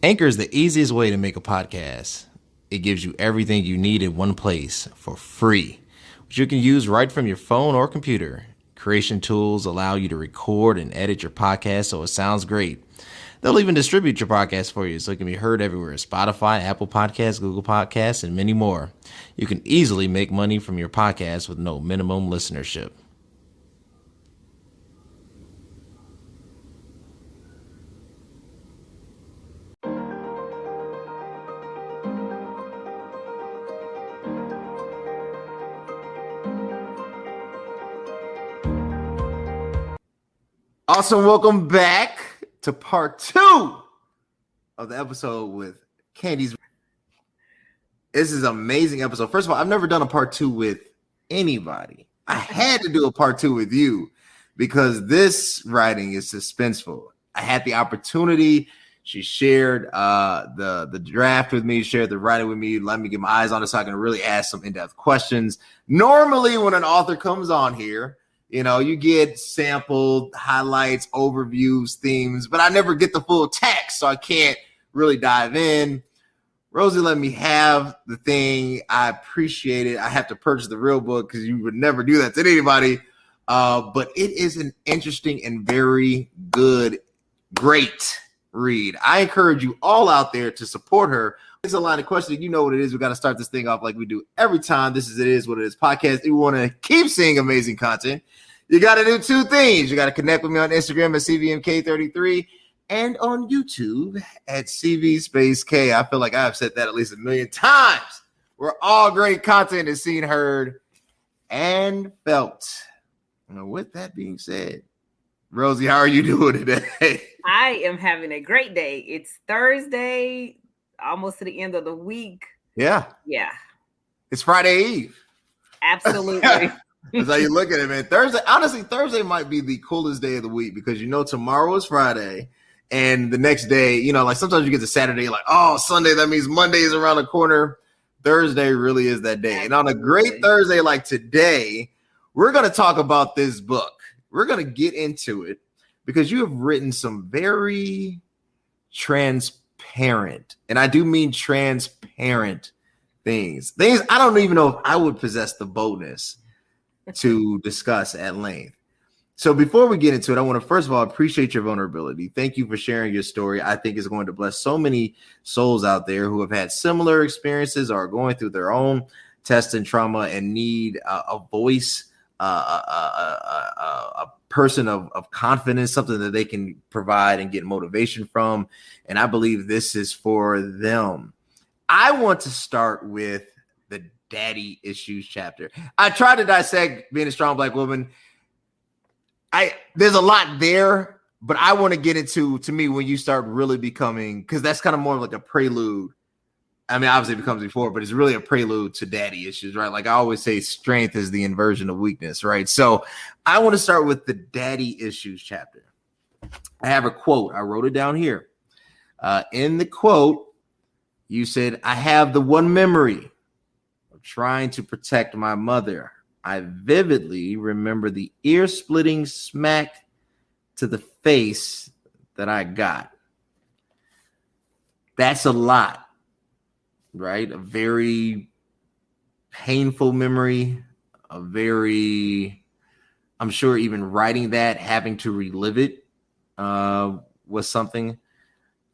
Anchor is the easiest way to make a podcast. It gives you everything you need in one place for free, which you can use right from your phone or computer. Creation tools allow you to record and edit your podcast so it sounds great. They'll even distribute your podcast for you so it can be heard everywhere: Spotify, Apple Podcasts, Google Podcasts, and many more. You can easily make money from your podcast with no minimum listenership. Awesome. Welcome back to part 2 of the episode with Candies. This is an amazing episode. First of all, I've never done a part 2 with anybody. I had to do a part 2 with you because this writing is suspenseful. I had the opportunity. She shared the draft with me, shared the writing with me, let me get my eyes on it so I can really ask some in-depth questions. Normally, when an author comes on here, you know, you get sampled highlights, overviews, themes, but I never get the full text, so I can't really dive in. Rosie let me have the thing. I appreciate it. I have to purchase the real book because you would never do that to anybody. But it is an interesting and very good, great read. I encourage you all out there to support her. It's a line of questioning. You know what it is. We got to start this thing off like we do every time. This is It Is What It Is podcast. If you want to keep seeing amazing content, you got to do 2 things. You got to connect with me on Instagram at CVMK33 and on YouTube at CV_K. I feel like I've said that at least 1,000,000 times. Where all great content is seen, heard, and felt. And with that being said, Rosie, how are you doing today? I am having a great day. It's Thursday, almost to the end of the week. Yeah. It's Friday Eve. Absolutely. That's how you look at it, man. Thursday might be the coolest day of the week because you know tomorrow is Friday, and the next day, you know, like sometimes you get to Saturday, like, oh, Sunday, that means Monday is around the corner. Thursday really is that day. And on a great Thursday like today, we're going to talk about this book. We're going to get into it because you have written some very transparent, and I do mean transparent things I don't even know if I would possess the boldness to discuss at length. So before we get into it, I want to first of all appreciate your vulnerability. Thank you for sharing your story. I think it's going to bless so many souls out there who have had similar experiences or are going through their own tests and trauma and need a voice, a person of confidence, something that they can provide and get motivation from. And I believe this is for them. I want to start with the daddy issues chapter. I tried to dissect being a strong Black woman. There's a lot there, but I want to get into, to me, when you start really becoming, because that's kind of more like a prelude. I mean, obviously it becomes before, but it's really a prelude to daddy issues, right? Like I always say, strength is the inversion of weakness, right? So I want to start with the daddy issues chapter. I have a quote. I wrote it down here. In the quote, you said, I have the one memory of trying to protect my mother. I vividly remember the ear-splitting smack to the face that I got. That's a lot, right? A very painful memory, I'm sure even writing that, having to relive it was something.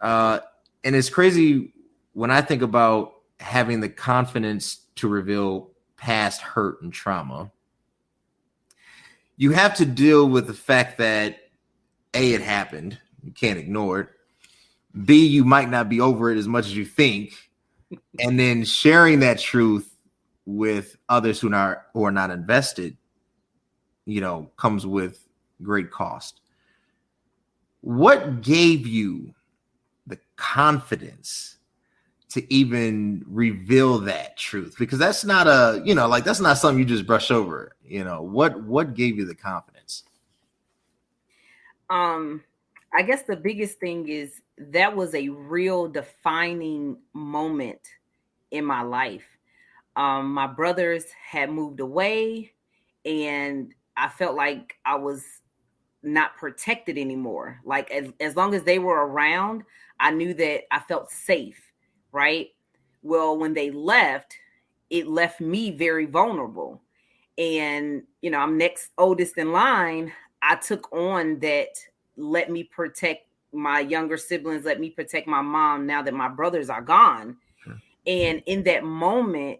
And it's crazy when I think about having the confidence to reveal past hurt and trauma. You have to deal with the fact that A, it happened. You can't ignore it. B, you might not be over it as much as you think. And then sharing that truth with others who are not invested, you know, comes with great cost. What gave you the confidence to even reveal that truth? Because that's not that's not something you just brush over. You know, what gave you the confidence? I guess the biggest thing is that was a real defining moment in my life. My brothers had moved away and I felt like I was not protected anymore. Like as long as they were around, I knew that I felt safe, right? Well, when they left, it left me very vulnerable. And, I'm next oldest in line. I took on that, let me protect my younger siblings, let me protect my mom now that my brothers are gone. Sure. And in that moment,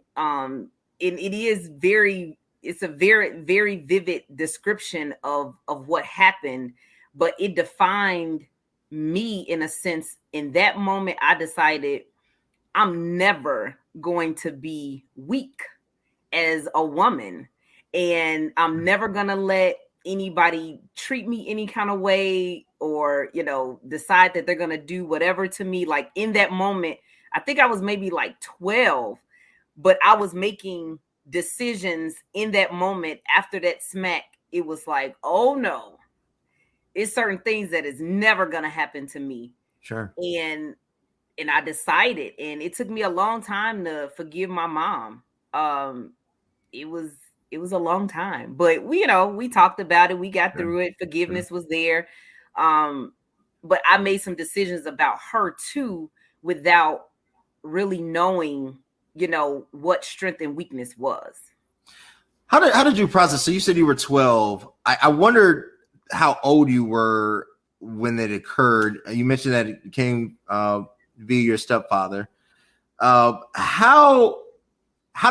it's a very, very vivid description of what happened, but it defined me in a sense. In that moment, I decided I'm never going to be weak as a woman, and I'm never going to let anybody treat me any kind of way, or decide that they're going to do whatever to me. Like, in that moment, I think I was maybe like 12, but I was making decisions in that moment. After that smack, it was like, oh no, it's certain things that is never going to happen to me. Sure. And I decided, and it took me a long time to forgive my mom. It was a long time, but we talked about it, we got through it, forgiveness was there. But I made some decisions about her too, without really knowing what strength and weakness was. How did you process? So you said you were 12. I wondered how old you were when it occurred. You mentioned that it came via your stepfather. How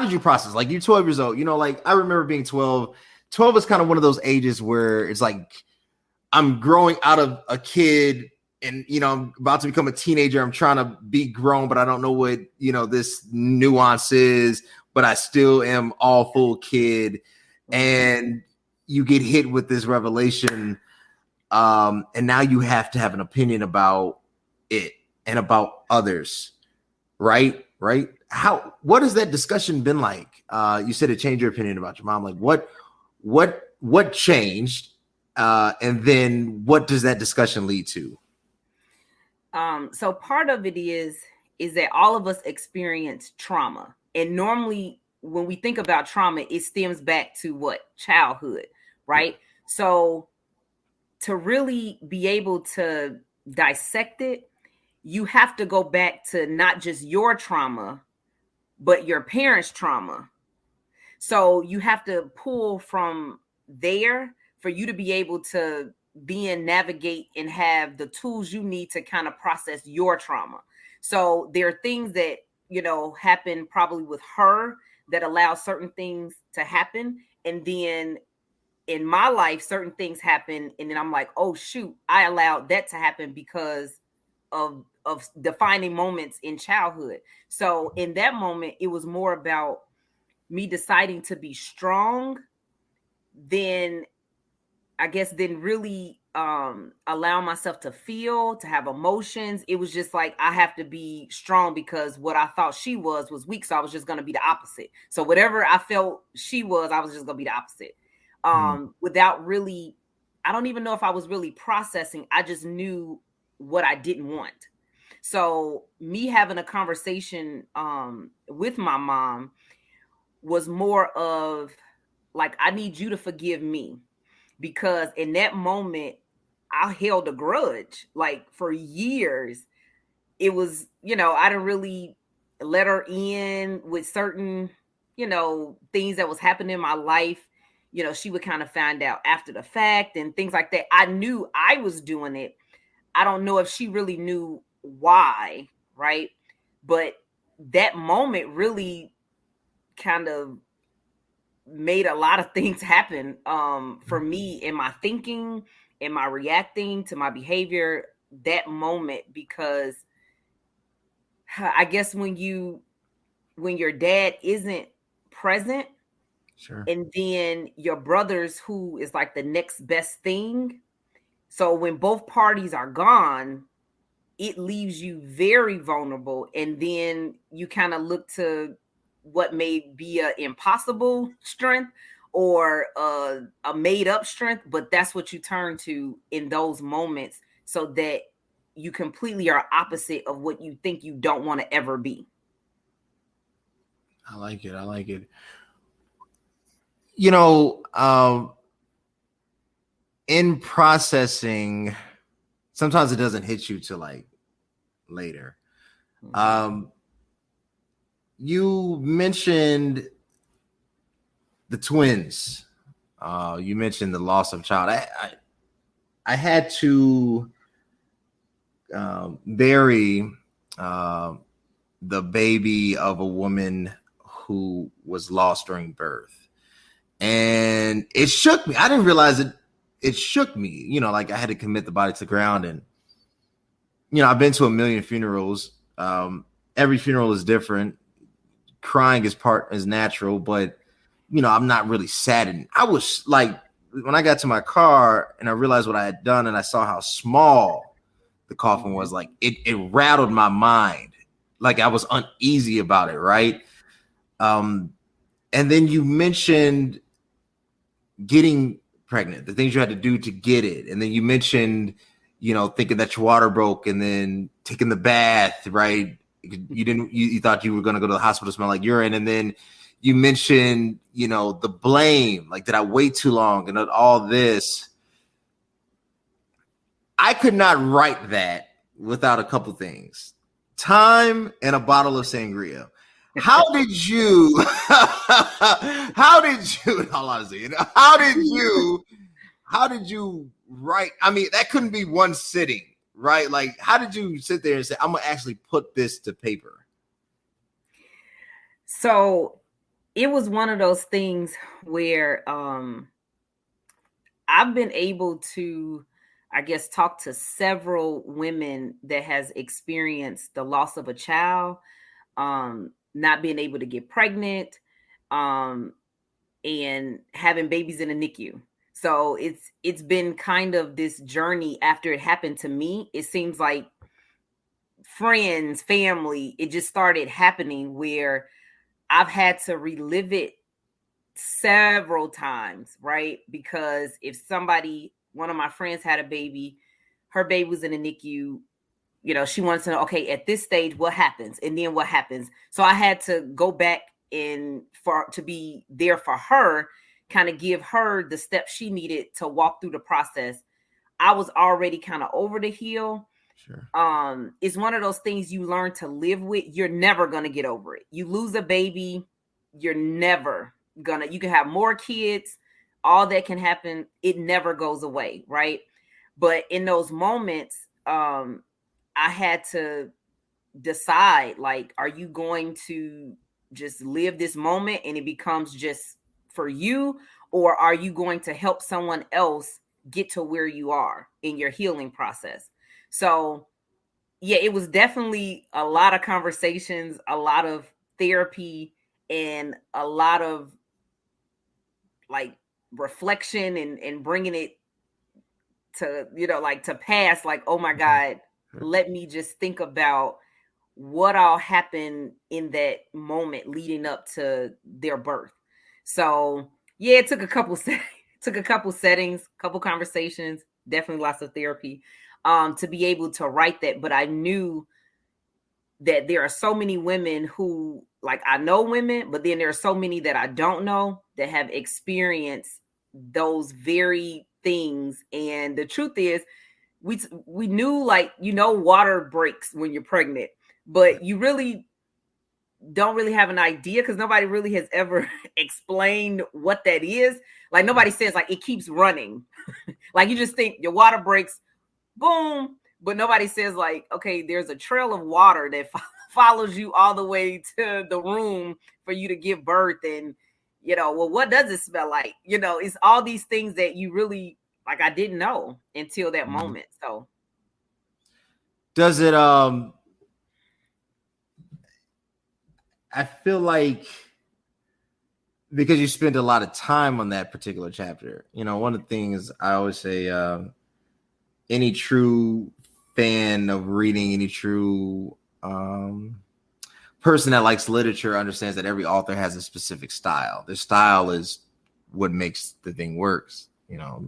did you process? Like, you're 12 years old. Like, I remember being 12. 12 is kind of one of those ages where it's like I'm growing out of a kid, and I'm about to become a teenager. I'm trying to be grown, but I don't know what this nuance is. But I still am all full kid, and you get hit with this revelation, and now you have to have an opinion about it and about others, right? What has that discussion been like? You said it changed your opinion about your mom. Like, what changed, and then what does that discussion lead to? So part of it is that all of us experience trauma. And normally when we think about trauma, it stems back to what? Childhood, right? So to really be able to dissect it, you have to go back to not just your trauma, but your parents' trauma. So you have to pull from there for you to be able to then navigate and have the tools you need to kind of process your trauma. So there are things that, happen probably with her that allow certain things to happen. And then in my life, certain things happen. And then I'm like, oh, shoot, I allowed that to happen because of defining moments in childhood. So in that moment, it was more about me deciding to be strong than really allow myself to feel, to have emotions. It was just like, I have to be strong because what I thought she was weak. So I was just going to be the opposite. So whatever I felt she was, I was just going to be the opposite. Without really, I don't even know if I was really processing. I just knew what I didn't want. So me having a conversation with my mom was more of like, I need you to forgive me, because in that moment I held a grudge like for years. It was, I didn't really let her in with certain, things that was happening in my life. She would kind of find out after the fact and things like that. I knew I was doing it. I don't know if she really knew why, right? But that moment really kind of made a lot of things happen for me in my thinking, in my reacting to my behavior that moment. Because I guess when your dad isn't present, Sure. and then your brothers, who is like the next best thing, so when both parties are gone, it leaves you very vulnerable. And then you kind of look to what may be an impossible strength or a made up strength, but that's what you turn to in those moments, so that you completely are opposite of what you think you don't want to ever be. I like it. In processing, sometimes it doesn't hit you to like later. Mhm. You mentioned the twins. You mentioned the loss of child. I had to bury the baby of a woman who was lost during birth, and it shook me. I didn't realize it. It shook me. You know, like I had to commit the body to the ground, and you know, I've been to a million funerals. Every funeral is different. Crying is natural, but you know, I'm not really saddened. I was like, when I got to my car and I realized what I had done, and I saw how small the coffin was, like it rattled my mind. Like I was uneasy about it, right? And then you mentioned getting pregnant, the things you had to do to get it, and then you mentioned, you know, thinking that your water broke, and then taking the bath, right? You thought you were going to go to the hospital, smell like urine, and then you mentioned, you know, the blame, like did I wait too long, and all this. I could not write that without a couple things: time and a bottle of sangria. How did you? How did you? In all honesty, how did you? How did you write? I mean, that couldn't be one sitting, right? Like, how did you sit there and say, "I'm gonna actually put this to paper"? So it was one of those things where I've been able to, I guess, talk to several women that has experienced the loss of a child, not being able to get pregnant, um, and having babies in the NICU. So it's been kind of this journey after it happened to me. It seems like friends, family, it just started happening where I've had to relive it several times, right? Because if somebody, one of my friends had a baby, her baby was in the NICU, you know, she wants to know, okay, at this stage, what happens? And then what happens? So I had to go back and for to be there for her, kind of give her the steps she needed to walk through the process. I was already kind of over the hill. Sure. It's one of those things you learn to live with. You're never gonna get over it. You lose a baby, you're never gonna, you can have more kids, all that can happen, it never goes away, right? But in those moments, I had to decide, like, are you going to just live this moment and it becomes just for you, or are you going to help someone else get to where you are in your healing process? So yeah, it was definitely a lot of conversations, a lot of therapy, and a lot of like reflection and bringing it to, you know, like to pass, like, oh my God, let me just think about what all happened in that moment leading up to their birth. So yeah, it took a couple took a couple settings, couple conversations, definitely lots of therapy, to be able to write that. But I knew that there are so many women who, like, I know women, but then there are so many that I don't know that have experienced those very things. And the truth is, we knew, like, you know, water breaks when you're pregnant, but you really don't really have an idea because nobody really has ever explained what that is. Like nobody says like it keeps running. Like you just think your water breaks, boom, but nobody says like, okay, there's a trail of water that follows you all the way to the room for you to give birth. And you know, well, what does it smell like? You know, it's all these things that you really, like, I didn't know until that moment. So Does it I feel like, because you spend a lot of time on that particular chapter, you know, one of the things I always say, any true fan of reading, any true person that likes literature understands that every author has a specific style. Their style is what makes the thing works. You know,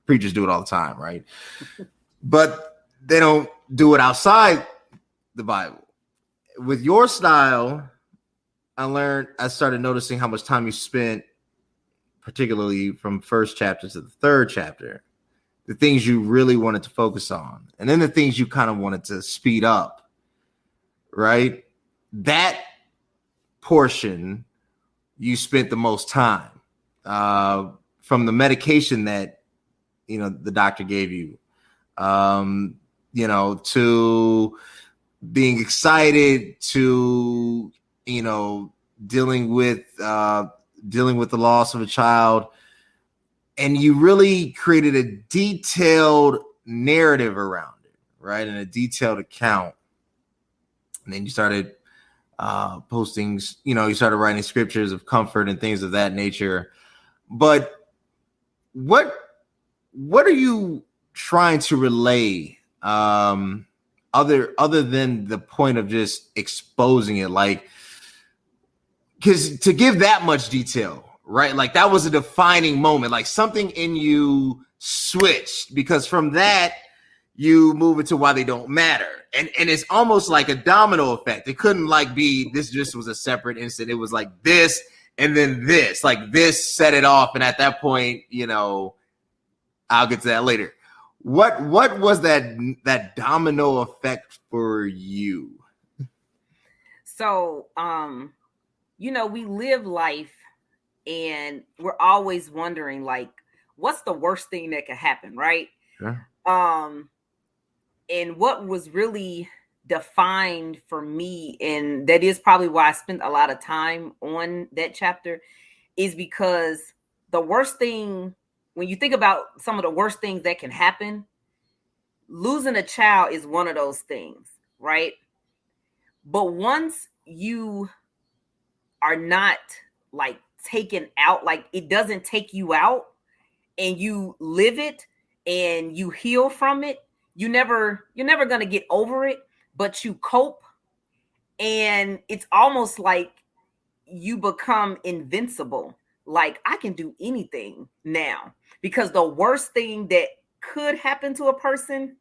preachers do it all the time, right? But they don't do it outside the Bible. With your style, I started noticing how much time you spent, particularly from first chapter to the third chapter, the things you really wanted to focus on, and then the things you kind of wanted to speed up. right? That portion you spent the most time from the medication that the doctor gave you, to being excited, to dealing with the loss of a child, and you really created a detailed narrative around it, right? And a detailed account. And then you started posting, you started writing scriptures of comfort and things of that nature. But what are you trying to relay other than the point of just exposing it? Like, because to give that much detail, right? Like, that was a defining moment. Like, something in you switched, because from that you move into why they don't matter. And it's almost like a domino effect. It couldn't like be this just was a separate incident. It was like this and then this. Like, this set it off. And at that point, I'll get to that later. What was that domino effect for you? So, we live life and we're always wondering, like, what's the worst thing that could happen, right? Sure. And what was really defined for me, and that is probably why I spent a lot of time on that chapter, is because the worst thing, when you think about some of the worst things that can happen, losing a child is one of those things, right? But once you are not like taken out, like it doesn't take you out, and you live it and you heal from it, you're never going to get over it, but you cope. And it's almost like you become invincible. Like, I can do anything now, because the worst thing that could happen to a person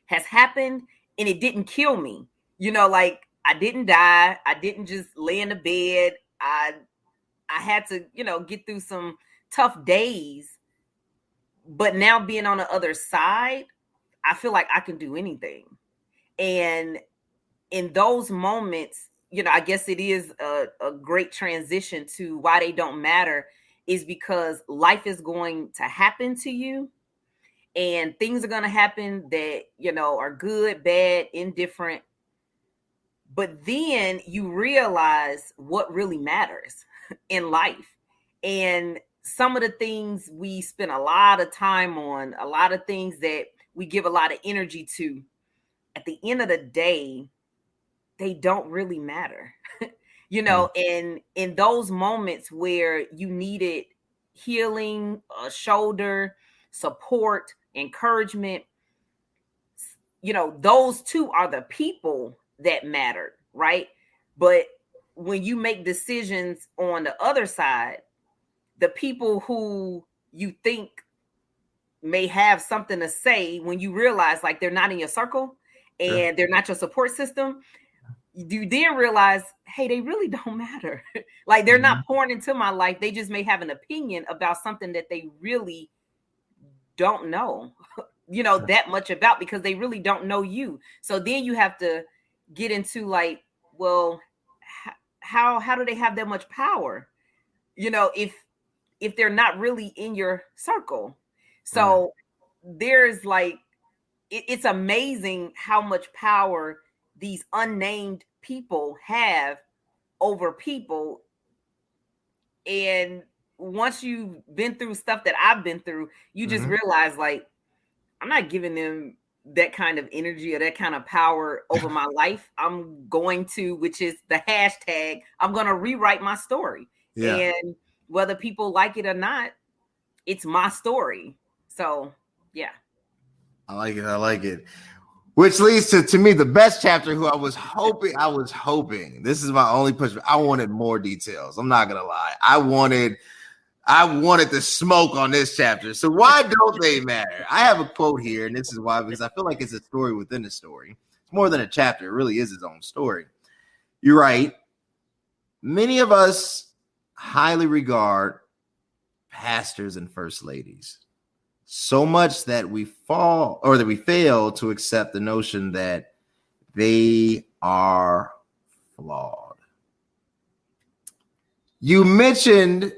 has happened, and it didn't kill me. Like, I didn't die. I didn't just lay in the bed. I had to, get through some tough days. But now, being on the other side, I feel like I can do anything. And in those moments, I guess it is a great transition to why they don't matter, is because life is going to happen to you, and things are going to happen that, are good, bad, indifferent. But then you realize what really matters in life. And some of the things we spend a lot of time on, a lot of things that we give a lot of energy to, at the end of the day, they don't really matter. And in those moments where you needed healing, a shoulder, support, encouragement, those two are the people that mattered, right? But when you make decisions on the other side, the people who you think may have something to say, when you realize like they're not in your circle and they're not your support system, you then realize, hey, they really don't matter. Like, they're not pouring into my life. They just may have an opinion about something that they really don't know, that much about, because they really don't know you. So then you have to get into like, well, how do they have that much power? If they're not really in your circle. So there's like, it's amazing how much power these unnamed people have over people. And once you've been through stuff that I've been through, you just realize, like, I'm not giving them that kind of energy or that kind of power over my life. I'm going to, which is the hashtag, I'm going to rewrite my story. Yeah. And whether people like it or not, it's my story. So, yeah. I like it. Which leads to me, the best chapter, who I was hoping, this is my only push. I wanted more details. I'm not going to lie. I wanted the smoke on this chapter. So why don't they matter? I have a quote here, and this is why, because I feel like it's a story within a story. It's more than a chapter. It really is its own story. You're right. Many of us highly regard pastors and first ladies, so much that we fail to accept the notion that they are flawed. You mentioned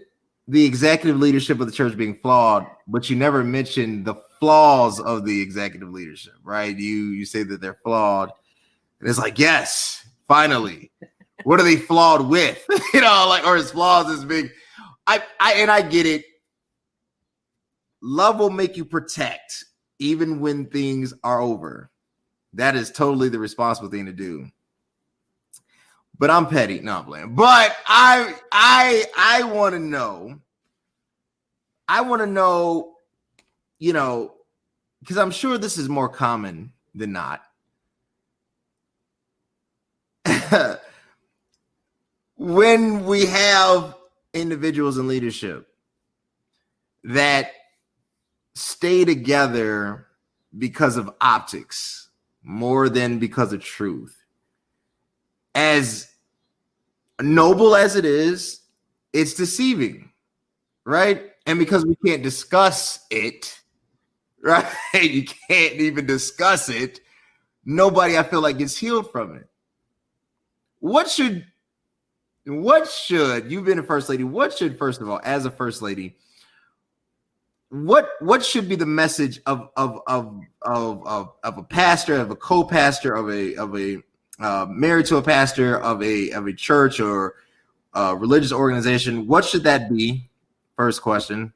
the executive leadership of the church being flawed, but you never mentioned the flaws of the executive leadership, right? You say that they're flawed, and it's like, yes, finally. What are they flawed with? Or is flaws as big? I get it. Love will make you protect even when things are over. That is totally the responsible thing to do. But I'm petty. No, I'm playing. But I want to know. I want to know, because I'm sure this is more common than not. When we have individuals in leadership that stay together because of optics more than because of truth, as noble as it is, it's deceiving, right? And because we can't discuss it, right? You can't even discuss it. Nobody, I feel like, gets healed from it. What should you've been a first lady? What should, first of all, as a first lady, what should be the message of a pastor, of a co-pastor, of a married to a pastor of a church or a religious organization? What should that be? First question.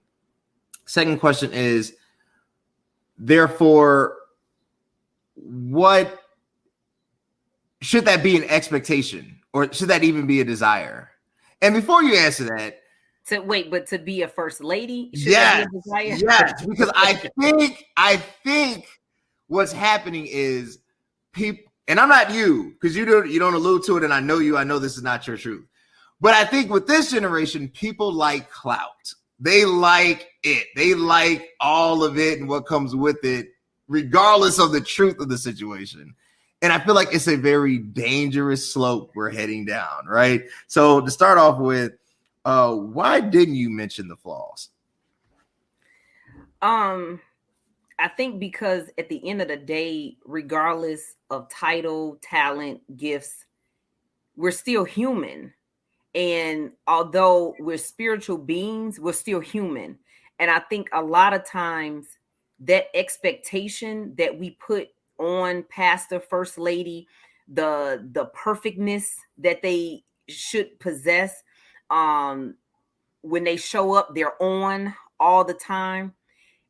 Second question is, therefore, what should that be an expectation, or should that even be a desire? And before you answer that, to be a first lady, yes, because I think what's happening is people, and I'm not you, because you don't allude to it, and I know this is not your truth. But I think with this generation, people like clout. They like it. They like all of it and what comes with it, regardless of the truth of the situation. And I feel like it's a very dangerous slope we're heading down, right? So to start off with, why didn't you mention the flaws? I think because at the end of the day, regardless of title, talent, gifts, we're still human. And although we're spiritual beings, we're still human. And I think a lot of times that expectation that we put on pastor, first lady, the perfectness that they should possess, when they show up, they're on all the time.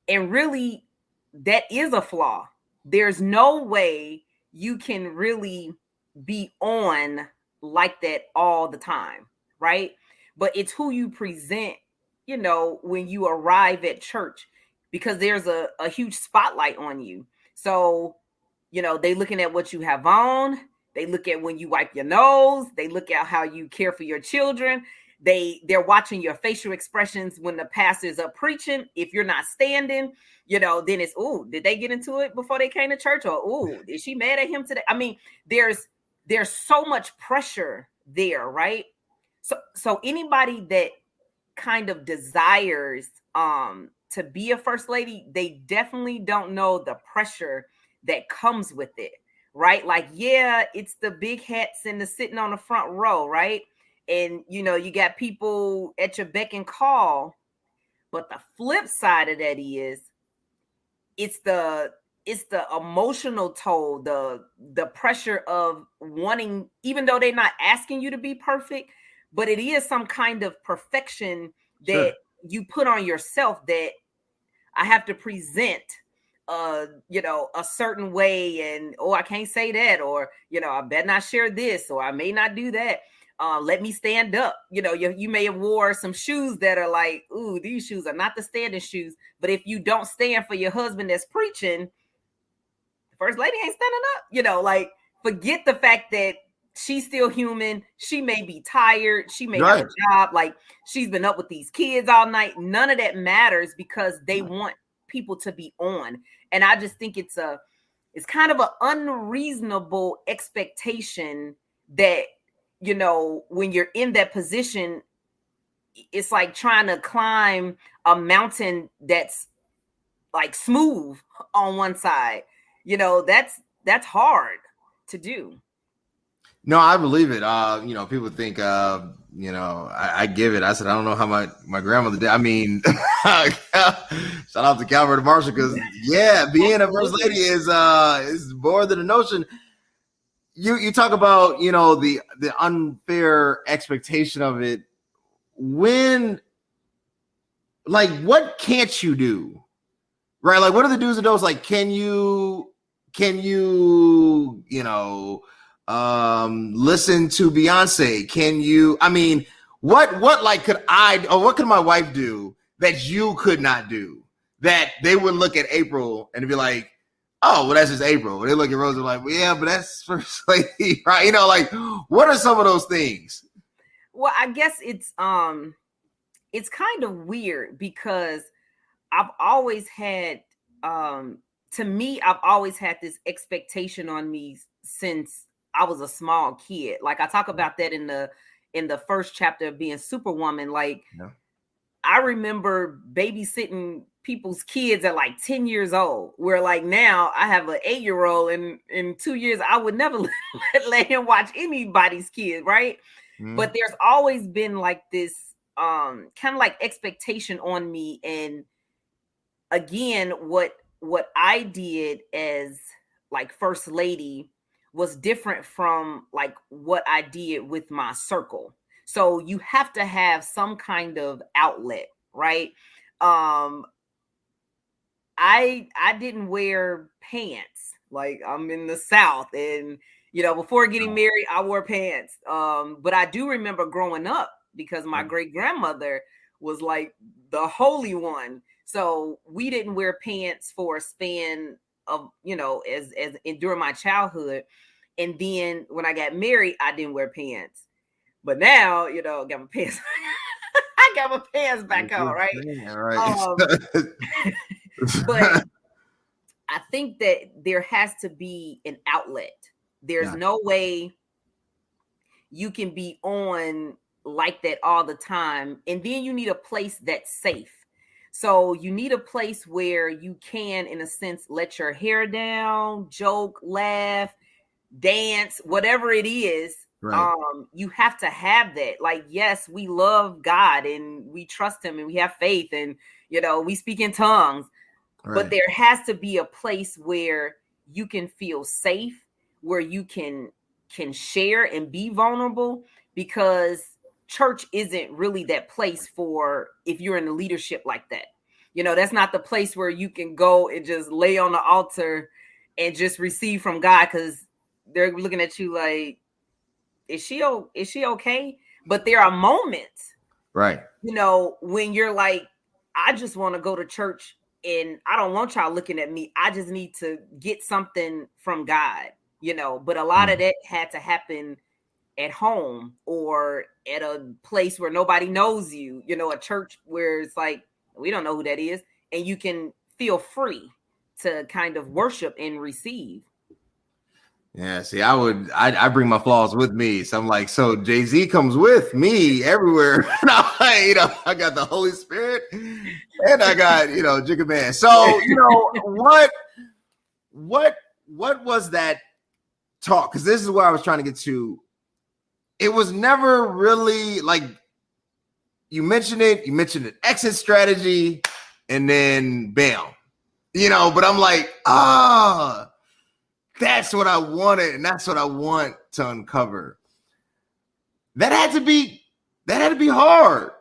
And really, that is a flaw. There's no way you can really be on like that all the time, right? But it's who you present, when you arrive at church, because there's a huge spotlight on you. So, they looking at what you have on. They look at when you wipe your nose. They look at how you care for your children. They're watching your facial expressions when the pastor's up preaching. If you're not standing, then it's, ooh, did they get into it before they came to church? Or, ooh, is she mad at him today? I mean, there's so much pressure there, right? So anybody that kind of desires to be a first lady, they definitely don't know the pressure that comes with it, right? Like, yeah, it's the big hats and the sitting on the front row, right? And you got people at your beck and call, but the flip side of that is it's the emotional toll, the pressure of wanting, even though they're not asking you to be perfect, but it is some kind of perfection that you put on yourself, that I have to present a certain way, and I can't say that, or I better not share this, or I may not do that. Let me stand up. You may have wore some shoes that are like, ooh, these shoes are not the standing shoes. But if you don't stand for your husband that's preaching, the first lady ain't standing up. Like, forget the fact that she's still human. She may be tired. She may have a job. Like, she's been up with these kids all night. None of that matters, because they want people to be on. And I just think it's kind of an unreasonable expectation that, when you're in that position, it's like trying to climb a mountain that's like smooth on one side. That's hard to do. No, I believe it. People think, I give it. I said, I don't know how my grandmother did. I mean, shout out to Calvert Marshall because being a first lady is more than a notion. You talk about, the unfair expectation of it. When, like, what can't you do? Right? Like, what are the do's and don'ts? Like, can you, listen to Beyonce? Can you, I mean, what could my wife do that you could not do? That they would look at April and be like, oh, well, that's just April. They look at Rose and like, well, yeah, but that's first lady, right? Like, what are some of those things? Well, I guess it's kind of weird because I've always had, to me, I've always had this expectation on me since I was a small kid. Like I talk about that in the first chapter of being Superwoman. Like I remember babysitting people's kids at like 10 years old, where like now I have an 8-year-old and in 2 years, I would never let him watch anybody's kid. Right. But there's always been like this kind of like expectation on me. And again, what I did as like first lady was different from like what I did with my circle. So you have to have some kind of outlet, right? I didn't wear pants. Like I'm in the South, and before getting married, I wore pants. But I do remember growing up because my great grandmother was like the holy one. So we didn't wear pants for a span of, during my childhood. And then when I got married, I didn't wear pants. But now, I got my pants. I got my pants back on, right? But I think that there has to be an outlet. There's no way you can be on like that all the time. And then you need a place that's safe. So you need a place where you can, in a sense, let your hair down, joke, laugh, dance, whatever it is. Right. You have to have that. Like, yes, we love God and we trust him and we have faith and, we speak in tongues. Right. But there has to be a place where you can feel safe, where you can share and be vulnerable, because church isn't really that place for if you're in a leadership like that. That's not the place where you can go and just lay on the altar and just receive from God, because they're looking at you like, is she okay? But there are moments, right, when you're like, I just want to go to church and I don't want y'all looking at me. I just need to get something from God, but a lot of that had to happen at home or at a place where nobody knows you, a church where it's like, we don't know who that is. And you can feel free to kind of worship and receive. Yeah, see, I bring my flaws with me. So I'm like, so Jay-Z comes with me everywhere. I got the Holy Spirit and I got, Jigga Man. So, what was that talk? Because this is where I was trying to get to. It was never really like, you mentioned an exit strategy and then bam, but I'm like, that's what I wanted, and that's what I want to uncover. That had to be hard,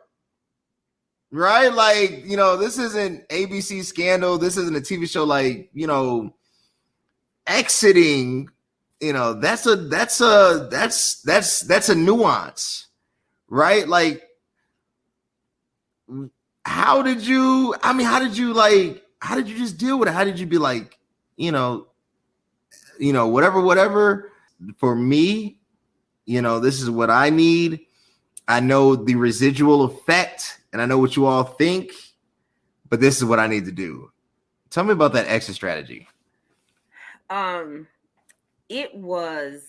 right? Like, this isn't ABC Scandal. This isn't a TV show. Like, exiting, that's a nuance, right? Like, how did you just deal with it? How did you be like, whatever for me, this is what I need. I know the residual effect and I know what you all think, but this is what I need to do. Tell me about that exit strategy. It was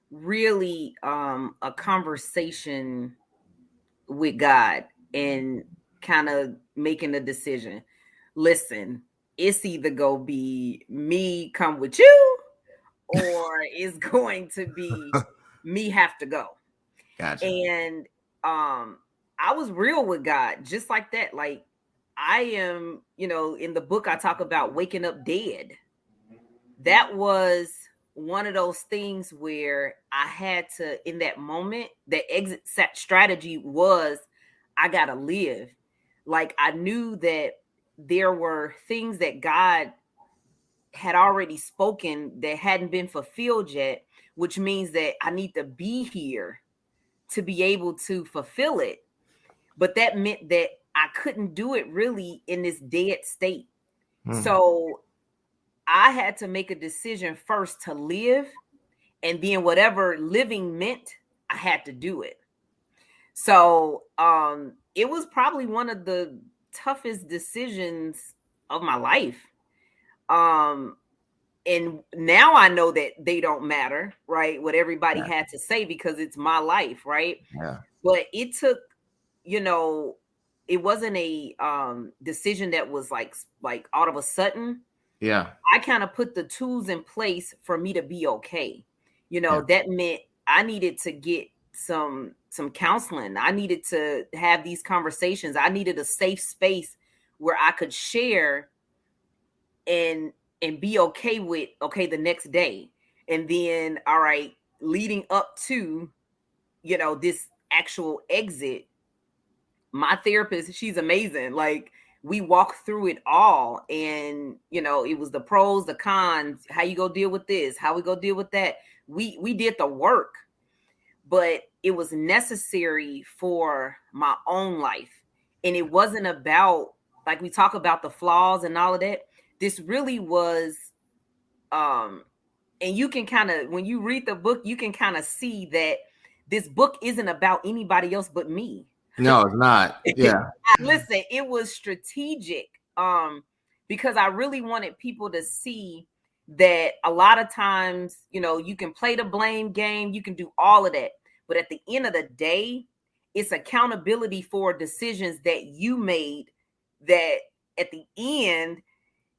really a conversation with God and kind of making a decision. Listen, it's either go be me come with you or it's going to be me have to go. Gotcha. And I was real with God, just like that. Like, I am, in the book I talk about waking up dead. That was one of those things where I had to, in that moment, the exit strategy was I gotta live. Like, I knew that there were things that God had already spoken that hadn't been fulfilled yet, which means that I need to be here to be able to fulfill it. But that meant that I couldn't do it really in this dead state. So I had to make a decision first to live, and then whatever living meant, I had to do it. So it was probably one of the toughest decisions of my life. And now I know that they don't matter, right? What everybody had to say, because it's my life, right? Yeah. But it took, it wasn't a decision that was like all of a sudden. Yeah. I kind of put the tools in place for me to be okay. That meant I needed to get some counseling. I needed to have these conversations. I needed a safe space where I could share and be okay with the next day. And then, all right, leading up to, this actual exit, my therapist, she's amazing. Like, we walked through it all, and it was the pros, the cons, how you go deal with this, how we go deal with that. We did the work, but it was necessary for my own life. And it wasn't about, like, we talk about the flaws and all of that. This really was and you can kind of, when you read the book, you can kind of see that this book isn't about anybody else but me. No, it's not. Yeah. Listen, it was strategic because I really wanted people to see that a lot of times, you can play the blame game, you can do all of that. But at the end of the day, it's accountability for decisions that you made, that at the end,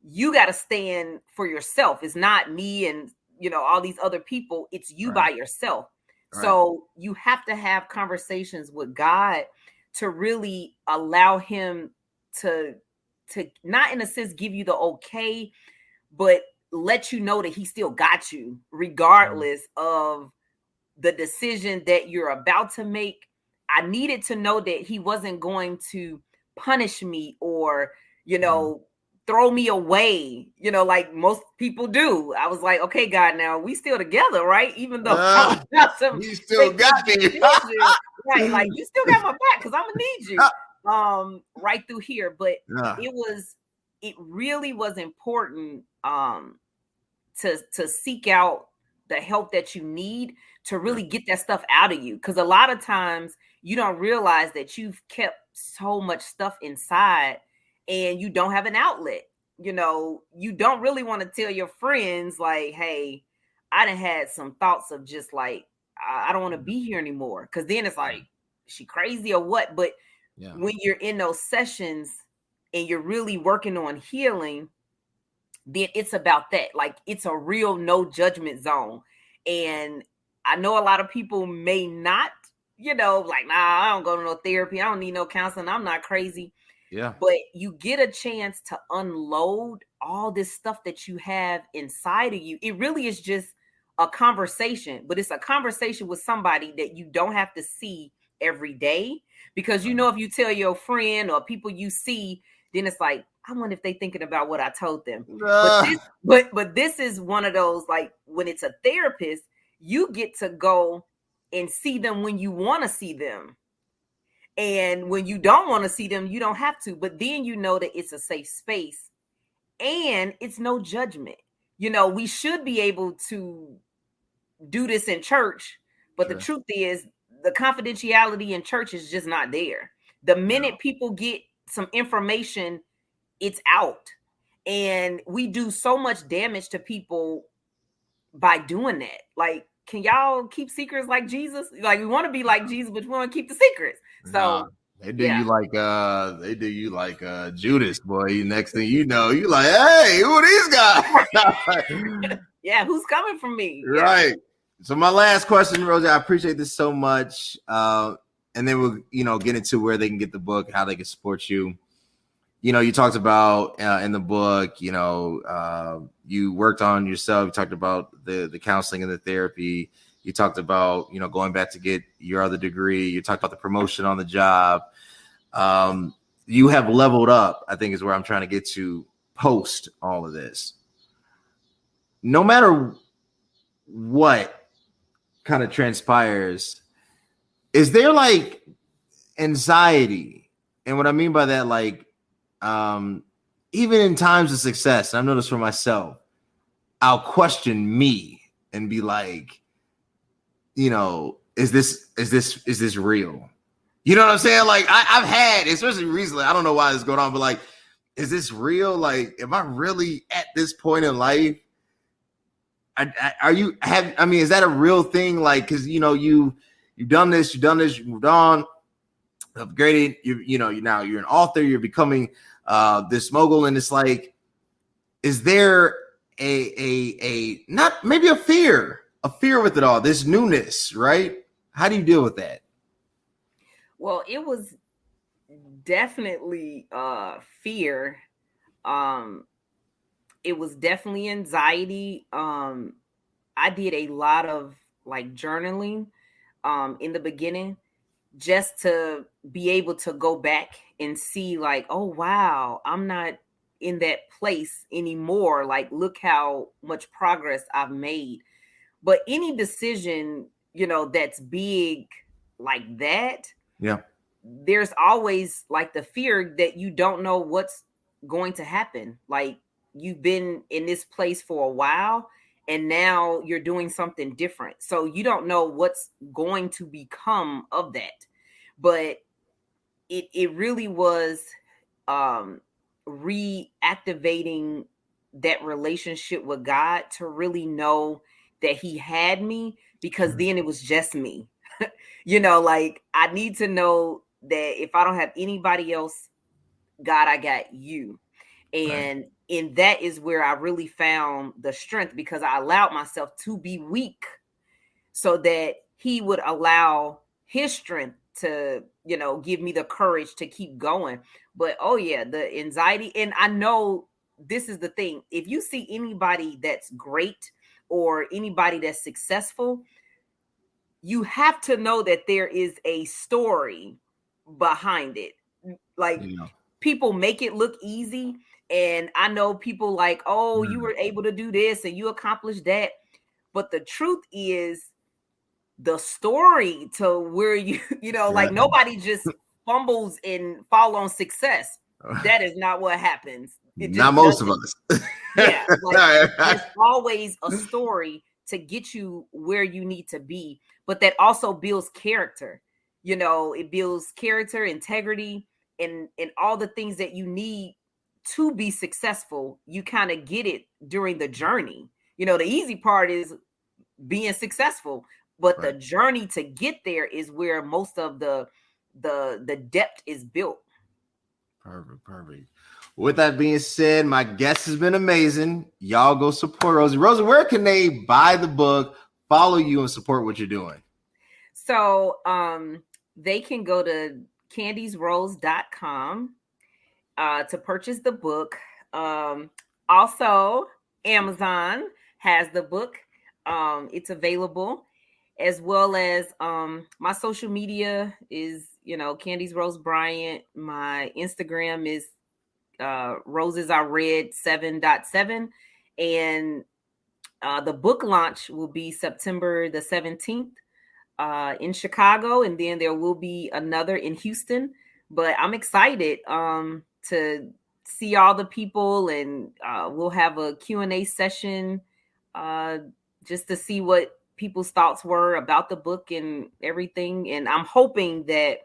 you got to stand for yourself. It's not me and, all these other people. It's you by yourself. Right. So you have to have conversations with God to really allow him to not, in a sense, give you the okay, but let you know that he still got you regardless of the decision that you're about to make. I needed to know that he wasn't going to punish me or, throw me away, like most people do. I was like, okay, God, now we still together, right? Even though you still got me. Right, like, you still got my back, because I'm gonna need you right through here. But it really was important to seek out the help that you need to really get that stuff out of you, because a lot of times you don't realize that you've kept so much stuff inside and you don't have an outlet. You don't really want to tell your friends, like, hey, I done had some thoughts of just like, I don't want to be here anymore, because then it's like, is she crazy or what? But when you're in those sessions and you're really working on healing, then it's about that. Like, it's a real no judgment zone. And I know a lot of people may not, like, nah, I don't go to no therapy, I don't need no counseling, I'm not crazy. Yeah. But you get a chance to unload all this stuff that you have inside of you. It really is just a conversation, but it's a conversation with somebody that you don't have to see every day, because if you tell your friend or people you see, then it's like, I wonder if they thinking about what I told them. But this is one of those, like, when it's a therapist, you get to go and see them when you want to see them. And when you don't want to see them, you don't have to. But then that it's a safe space and it's no judgment. We should be able to do this in church, but the truth is, the confidentiality in church is just not there. The minute people get some information, it's out. And we do so much damage to people by doing that. Like, can y'all keep secrets like Jesus? Like, we want to be like Jesus, but we want to keep the secrets. So they do you like Judas, boy. Next thing you know, you like, hey, who are these guys? Yeah, who's coming from me? Yeah. Right. So my last question, Rosie, I appreciate this so much. And then we'll, get into where they can get the book, how they can support you. You talked about in the book, you worked on yourself. You talked about the counseling and the therapy. You talked about, going back to get your other degree. You talked about the promotion on the job. You have leveled up, I think is where I'm trying to get to post all of this. No matter what kind of transpires, is there like anxiety? And what I mean by that, like, even in times of success, I've noticed for myself, I'll question me and be like, is this real? You know what I'm saying? Like I've had, especially recently, I don't know why this is going on, but like, is this real? Like, am I really at this point in life? Is that a real thing? Like, cause you've done this, you moved on, upgraded, you're an author, you're becoming this mogul, and it's like, is there a not maybe a fear with it all, this newness, right? How do you deal with that? Well, it was definitely fear. Um it was definitely anxiety. I did a lot of like journaling in the beginning, just to be able to go back and see like, oh wow, I'm not in that place anymore. Like, look how much progress I've made. But any decision, that's big like that, Yeah. there's always like the fear that you don't know what's going to happen. Like, you've been in this place for a while and now you're doing something different. So you don't know what's going to become of that. But it really was um reactivating that relationship with God to really know that he had me, because then it was just me. Like, I need to know that if I don't have anybody else, God, I got you. Right. And that is where I really found the strength, because I allowed myself to be weak so that he would allow his strength to, give me the courage to keep going. But oh yeah, the anxiety. And I know this is the thing. If you see anybody that's great or anybody that's successful, you have to know that there is a story behind it. Like, people make it look easy. And I know people like, oh, you were able to do this and you accomplished that. But the truth is, the story to where like, nobody just fumbles and fall on success. That is not what happens. It just Not most doesn't. of us. Yeah, like, there's always a story to get you where you need to be, but that also builds character. It builds character, integrity, and all the things that you need to be successful. You kind of get it during the journey. The easy part is being successful, but the journey to get there is where most of the depth is built. Perfect. With that being said, my guest has been amazing. Y'all go support Rosie. Rosie, where can they buy the book, follow you, and support what you're doing? So they can go to candiesrose.com to purchase the book. Also, Amazon has the book. It's available, as well as my social media is, Candies Rose Bryant. My Instagram is Roses Are Red 7.7. And the book launch will be September the 17th in Chicago, and then there will be another in Houston. But I'm excited to see all the people, and we'll have a Q&A session just to see what people's thoughts were about the book and everything. And I'm hoping that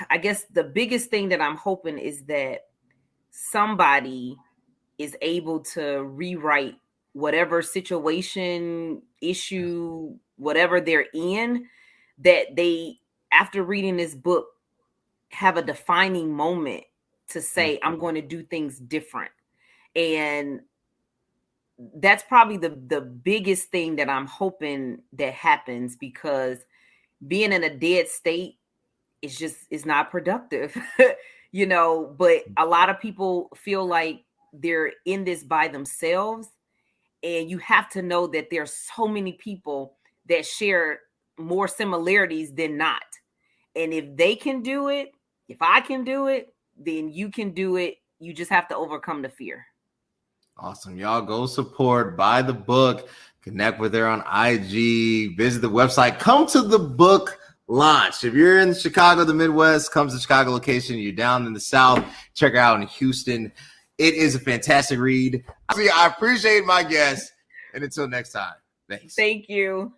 I guess the biggest thing that I'm hoping is that somebody is able to rewrite whatever situation, issue, whatever they're in, that they, after reading this book, have a defining moment to say, I'm going to do things different. And that's probably the biggest thing that I'm hoping that happens, because being in a dead state is not productive. But a lot of people feel like they're in this by themselves, and you have to know that there's so many people that share more similarities than not. And if they can do it, if I can do it, then you can do it. You just have to overcome the fear. Awesome. Y'all go support, buy the book, connect with her on IG, visit the website, come to the book launch. If you're in Chicago, the Midwest, come to the Chicago location. You're down in the South, check her out in Houston. It is a fantastic read. I appreciate my guest. And until next time, thanks. Thank you.